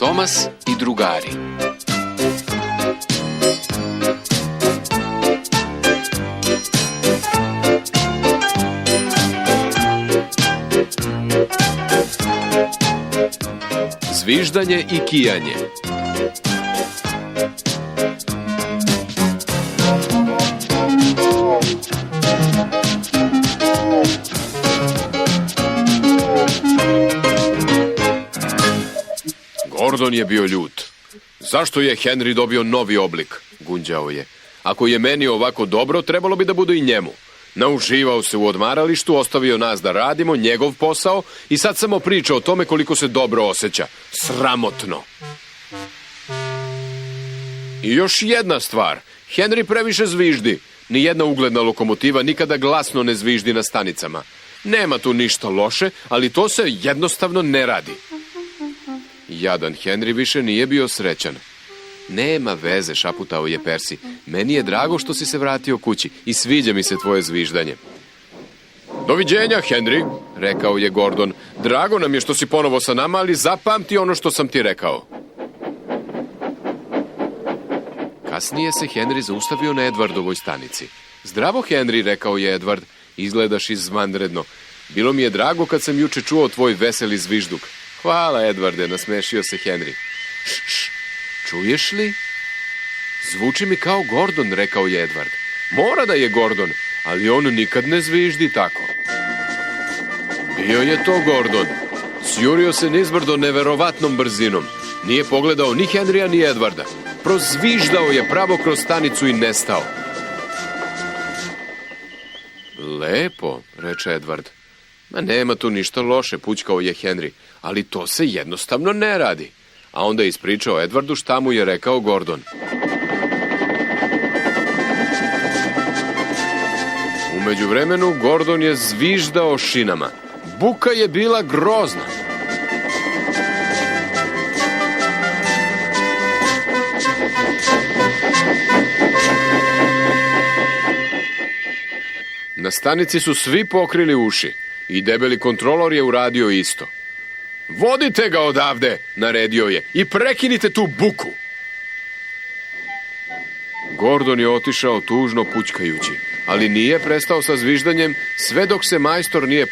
Tomas i drugari. Zviždanje i kijanje. Gordon je bio ljut. Zašto je Henry dobio novi oblik? Gunđao je. Ako je meni ovako dobro, trebalo bi da bude i njemu. Nauživao se u odmaralištu, ostavio nas da radimo njegov posao i sad samo priča o tome koliko se dobro osjeća. Sramotno. I još jedna stvar. Henry previše zviždi. Nijedna ugledna lokomotiva nikada glasno ne zviždi na stanicama. Nema tu ništa loše, ali to se jednostavno ne radi. Jadan Henry više nije bio srećan. Nema veze, šaputao je Percy. Meni je drago što si se vratio kući i sviđa mi se tvoje zviždanje. Doviđenja, Henry, rekao je Gordon. Drago nam je što si ponovo sa nama, ali zapamti ono što sam ti rekao. Kasnije se Henry zaustavio na Edwardovoj stanici. Zdravo, Henry, rekao je Edward. Izgledaš izvanredno. Bilo mi je drago kad sam juče čuo tvoj veseli zvižduk. Hvala, Edwarde, nasmešio se Henry. Šš, čuješ li? Zvuči mi kao Gordon, rekao je Edward. Mora da je Gordon, ali on nikad ne zviždi tako. Bio je to Gordon. Sjurio se nizbrdo neverovatnom brzinom. Nije pogledao ni Henrya ni Edwarda. Prozviždao je pravo kroz stanicu i nestao. Lepo, reče Edward. Ma nema tu ništa loše, pućkao je Henry, ali to se jednostavno ne radi. A onda je ispričao Edwardu šta mu je rekao Gordon. U međuvremenu Gordon je zviždao šinama. Buka je bila grozna. Na stanici su svi pokrili uši i debeli kontrolor je uradio isto. Vodite ga odavde, naredio je, i prekinite tu buku. Gordon je otišao tužno pućkajući, ali nije prestao sa zviždanjem sve dok se majstor nije